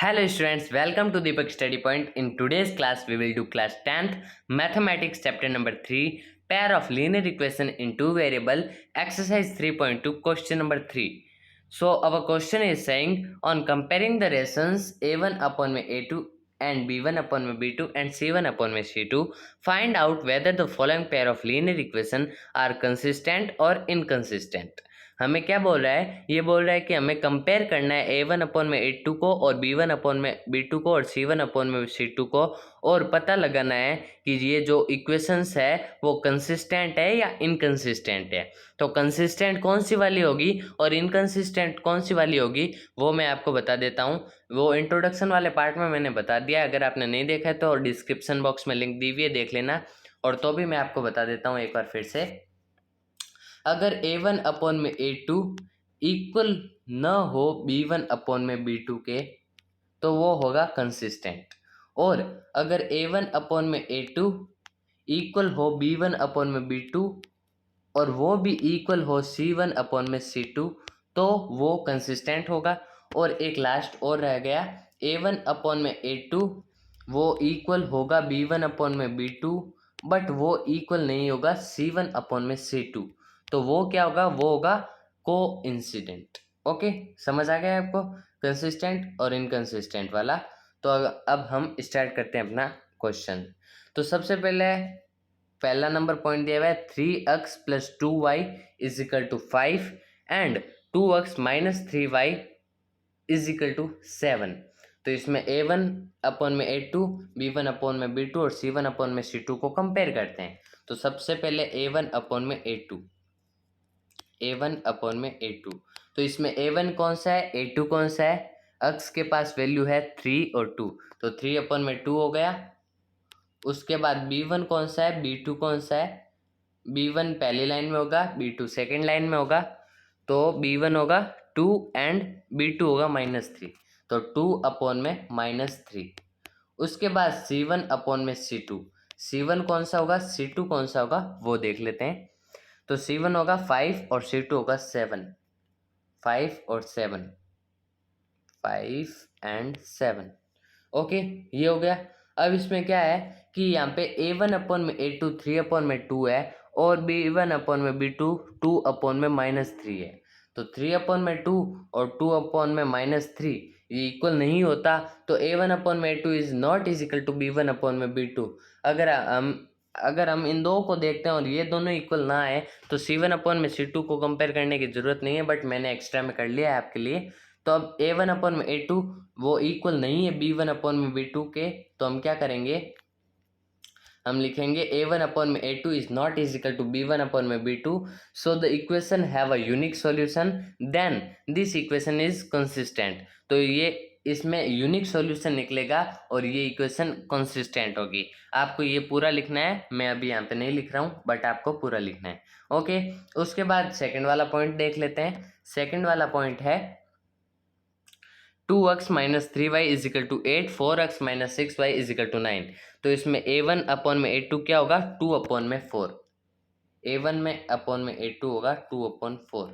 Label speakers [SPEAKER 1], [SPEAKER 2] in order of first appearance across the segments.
[SPEAKER 1] Hello students, welcome to Deepak Study Point. In today's class, we will do class 10th Mathematics chapter number 3, pair of linear equation in two variable, exercise 3.2, question number 3. So our question is saying, on comparing the rations a1 upon my a2 and b1 upon my b2 and c1 upon my c2, find out whether the following pair of linear equation are consistent or inconsistent. हमें क्या बोल रहा है, ये बोल रहा है कि हमें कंपेयर करना है a1 अपॉन में a2 को और b1 अपॉन में b2 को और c1 अपॉन में c2 को, और पता लगाना है कि ये जो इक्वेशंस है वो कंसिस्टेंट है या इनकंसिस्टेंट है। तो कंसिस्टेंट कौन सी वाली होगी और इनकंसिस्टेंट कौन सी वाली होगी वो मैं आपको बता देता हूँ। वो इंट्रोडक्शन वाले पार्ट में मैंने बता दिया, अगर आपने नहीं देखा है तो डिस्क्रिप्शन बॉक्स में लिंक दी हुई है, देख लेना। और तो भी मैं आपको बता देता हूँ एक बार फिर से, अगर a1 अपॉन में a2 इक्वल न हो b1 अपॉन में b2 के तो वो होगा कंसिस्टेंट, और अगर a1 अपॉन में a2 इक्वल हो b1 अपॉन में b2 और वो भी इक्वल हो c1 अपॉन में c2 तो वो कंसिस्टेंट होगा। और एक लास्ट और रह गया, a1 अपॉन में a2 वो इक्वल होगा b1 अपॉन में b2 बट वो इक्वल नहीं होगा c1 अपॉन में c2, तो वो क्या होगा, वो होगा कोइंसिडेंट। ओके, समझ आ गया आपको कंसिस्टेंट और इनकंसिस्टेंट वाला। तो अब हम स्टार्ट करते हैं अपना क्वेश्चन। तो सबसे पहला नंबर पॉइंट दिया हुआ है 3x plus 2y is equal to 5 and 2x minus 3y is equal to 7। तो इसमें a1 अपॉन में a2, b1 अपॉन में b2 और c1 अपॉन में c2 को कंपेयर करते हैं। तो सबसे पहले a1 अपॉन में a2, a1 अपॉन में a2, तो इसमें a1 कौन सा है, a2 कौन सा है, x के पास वैल्यू है 3 और 2, तो 3 अपॉन में 2 हो गया। उसके बाद b1 कौन सा है, b2 कौन सा है, b1 पहली लाइन में होगा, b2 सेकेंड लाइन में होगा, तो b1 होगा 2 एंड b2 होगा -3, तो 2 अपॉन में -3। उसके बाद c1 अपॉन में c2, c1 कौन सा होगा, c2 कौन सा होगा वो देख लेते हैं। तो c1 होगा 5 और c2 होगा 7, 5 और 7, 5 एंड 7। ओके, ये हो गया। अब इसमें क्या है कि यहाँ पे a1 अपॉन में a2 3 अपॉन में 2 है और b1 अपॉन में b2 2 अपॉन में -3 है। तो 3 अपॉन में 2 और 2 अपॉन में -3 ये इक्वल नहीं होता, तो a1 अपॉन में a2 is not is equal to b1 upon में b2। अगर हम इन दो को देखते हैं और ये दोनों इक्वल ना आए तो c1 अपॉन में c2 को कंपेयर करने की ज़रूरत नहीं है, बट मैंने एक्स्ट्रा में कर लिया है आपके लिए। तो अब a1 अपॉन में a2 वो इक्वल नहीं है b1 अपॉन में b2 के, तो हम क्या करेंगे, हम लिखेंगे a1 अपॉन में a2 is not is equal to b1 upon में b2, so the equation have a unique solution, then this equation is consistent. तो ये इसमें यूनिक सॉल्यूशन निकलेगा और ये इक्वेशन कंसिस्टेंट होगी। आपको ये पूरा लिखना है, मैं अभी यहाँ पे नहीं लिख रहा हूँ बट आपको पूरा लिखना है। ओके, उसके बाद सेकेंड वाला पॉइंट देख लेते हैं। सेकेंड वाला पॉइंट है 2x minus 3y is equal to 8, 4x minus 6y is equal to 9। तो इसमें a1 अपॉन में a2 क्या होगा, 2 अपॉन में 4, a1 में अपॉन में a2 होगा 2 अपॉन 4,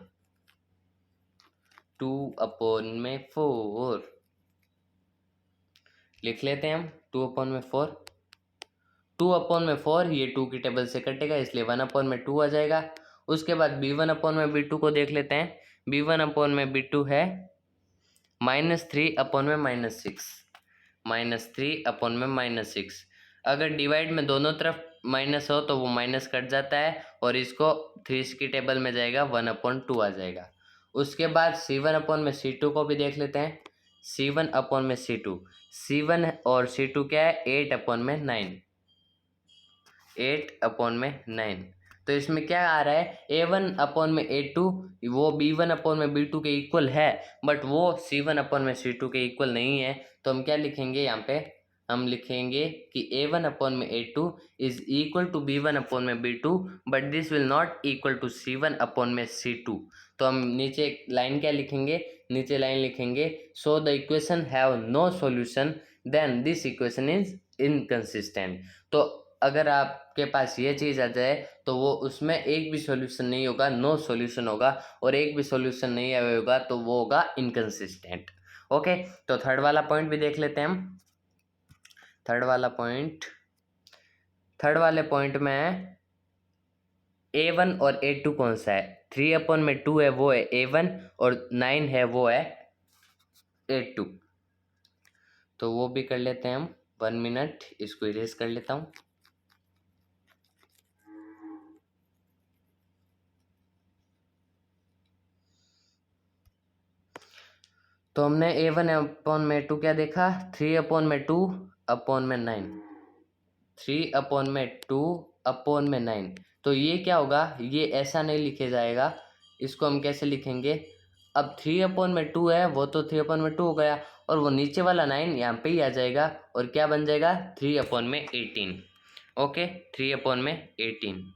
[SPEAKER 1] 2 अपॉन में 4 लिख लेते हैं हम, 2 अपॉन में 4, 2 अपॉन में 4 ये 2 की टेबल से कटेगा इसलिए 1 अपॉन में 2 आ जाएगा। उसके बाद b1 अपॉन में b2 को देख लेते हैं, b1 अपॉन में b2 है -3 अपॉन में -6, -3 अपॉन में -6। अगर डिवाइड में दोनों तरफ माइनस हो तो वो माइनस कट जाता है और इसको 3 की टेबल में जाएगा 1/2 आ जाएगा। उसके बाद c1 अपॉन में c2 को भी देख लेते हैं, c1 अपॉन में c2, c1 और c2 क्या है 8 अपॉन में 9, 8 अपॉन में 9। तो इसमें क्या आ रहा है, a1 अपॉन में a2 वो b1 अपॉन में b2 के इक्वल है बट वो c1 अपॉन में c2 के इक्वल नहीं है। तो हम क्या लिखेंगे यहाँ पे, हम लिखेंगे कि a1 अपॉन में a2 is equal to b1 upon में b2 but this will not equal to c1 upon में c2। तो हम नीचे लाइन क्या लिखेंगे, नीचे लाइन लिखेंगे so the equation have no solution then this equation is inconsistent. तो अगर आपके पास ये चीज़ आ जाए तो वो उसमें एक भी सॉल्यूशन नहीं होगा, नो सॉल्यूशन होगा, और एक भी सॉल्यूशन नहीं आया होगा तो वो होगा इनकंसिस्टेंट। ओके, तो थर्ड वाला पॉइंट भी देख लेते हैं हम। थर्ड वाले पॉइंट में A1 और A2 कौन सा है? 3/2 है वो है A1 और 9 है वो है A2। तो वो भी कर लेते हैं हम। 1 मिनट, इसको इरेज कर लेता हूँ। तो हमने A1/2 क्या देखा? 3/2/9। 3/2/9। तो ये क्या होगा? ये ऐसा नहीं लिखे जाएगा, इसको हम कैसे लिखेंगे? अब 3/2 है वो तो 3/2 हो गया, और वो नीचे वाला 9 यहाँ पे ही आ जाएगा, और क्या बन जाएगा? 3/18। ओके, 3/18।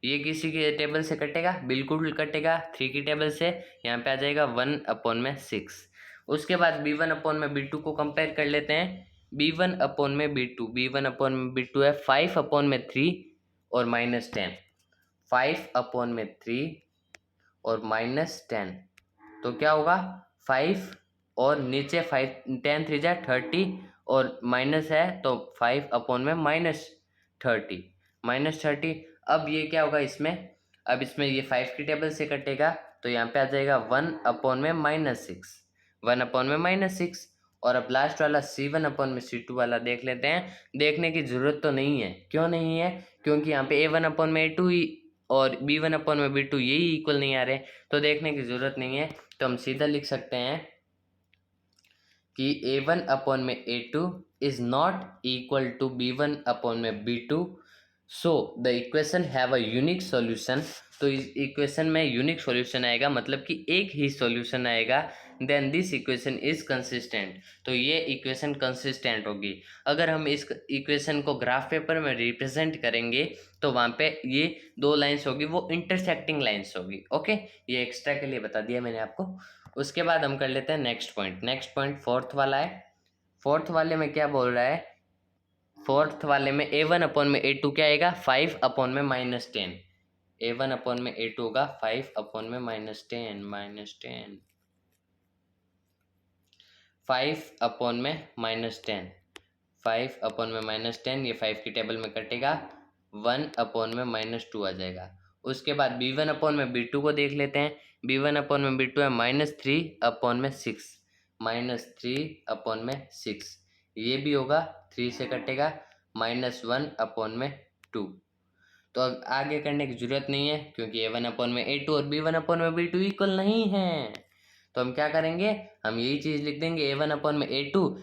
[SPEAKER 1] ये किसी के टेबल से कटेगा? बिल्कुल कटेगा, 3 की टेबल से। यहाँ पे आ जाएगा 1/6। उसके बाद B1/B2 को कंपेयर कर लेते हैं। B1/B2 है 5/3 और -10। 5/3 और -10, तो क्या होगा? 5 और नीचे 5, 10 3 जा 30, और माइनस है तो 5/-30, -30। अब ये क्या होगा इसमें? अब इसमें ये 5 की टेबल से कटेगा, तो यहाँ पे आ जाएगा 1/-6। 1/-6। और अब लास्ट वाला C1/C2 वाला देख लेते हैं। देखने की ज़रूरत तो नहीं है। क्यों नहीं है? क्योंकि यहाँ पे A1/A2 ही और B1/B2 यही इक्वल नहीं आ रहे, तो देखने की ज़रूरत नहीं है। तो हम सीधा लिख सकते हैं कि A1/A2 is not equal to B1/B2, so the equation have a unique solution. तो इस इक्वेशन में यूनिक सॉल्यूशन आएगा, मतलब कि एक ही सॉल्यूशन आएगा। Then this equation is consistent. तो ये इक्वेशन कंसिस्टेंट होगी। अगर हम इस इक्वेशन को ग्राफ पेपर में रिप्रेजेंट करेंगे, तो वहाँ पे ये 2 लाइन्स होगी, वो इंटरसेक्टिंग लाइन्स होगी। ओके, ये एक्स्ट्रा के लिए बता दिया मैंने आपको। उसके बाद हम कर लेते हैं नेक्स्ट पॉइंट फोर्थ वाला है। फोर्थ वाले में क्या बोल रहा है? फोर्थ वाले में A1/A2 क्या आएगा? 5/-10। A1/A2 होगा 5/-10। 5/-10। 5/-10, ये 5 की टेबल में कटेगा, 1/-2 आ जाएगा। उसके बाद B1/B2 को देख लेते हैं। B1/B2 है -3/6। -3/6, ये भी होगा, 3 से कटेगा, -1/2। तो अब आगे करने की जरूरत नहीं है, क्योंकि A1/A2 और B1/B2 इक्वल नहीं है। तो हम क्या करेंगे? हम यही चीज़ लिख देंगे, A1/A2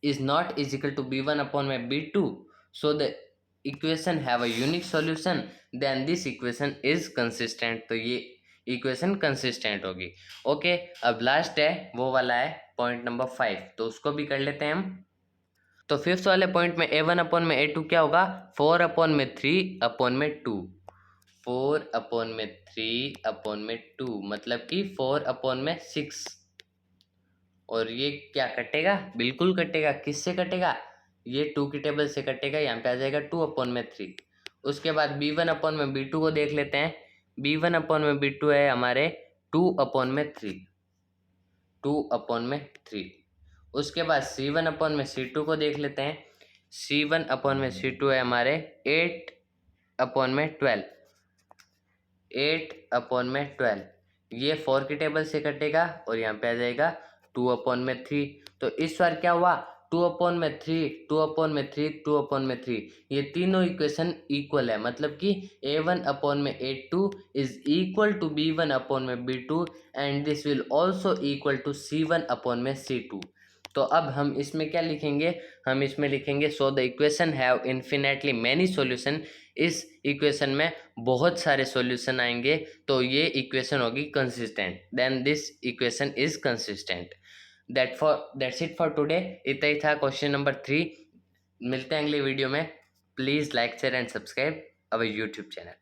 [SPEAKER 1] is not is equal to B1/B2, so the equation have a unique solution, then this equation is consistent। तो ये इक्वेशन कंसिस्टेंट होगी। ओके, अब लास्ट है, वो वाला है पॉइंट नंबर 5, तो उसको भी कर लेते हैं हम। तो फिफ्थ वाले पॉइंट में A1/A2 क्या होगा? 4/3/2। 4/3/2 मतलब कि 4/6। और ये क्या कटेगा? बिल्कुल कटेगा। किससे कटेगा? ये 2 की टेबल से कटेगा, यहाँ पे आ जाएगा 2/3। उसके बाद B1/B2 को देख लेते हैं। B1/B2 है हमारे 2/3। 2/3। उसके बाद C1/C2 को देख लेते हैं। C1/C2 है हमारे 8/12। 8/12, ये 4 की टेबल से कटेगा, और यहाँ पे आ जाएगा 2/3। तो इस बार क्या हुआ? 2/3, 2/3, 2/3, ये तीनों इक्वेशन इक्वल है, मतलब कि A1/A2 is equal to B1/B2 and this will also equal to C1/C2। तो अब हम इसमें क्या लिखेंगे? हम इसमें लिखेंगे so the equation have infinitely many solution. इस इक्वेशन में बहुत सारे सॉल्यूशन आएंगे, तो ये इक्वेशन होगी consistent. Then this equation is consistent. That's it for today. इतना ही था क्वेश्चन नंबर 3। मिलते हैं अगले वीडियो में। Please like share and subscribe our YouTube channel.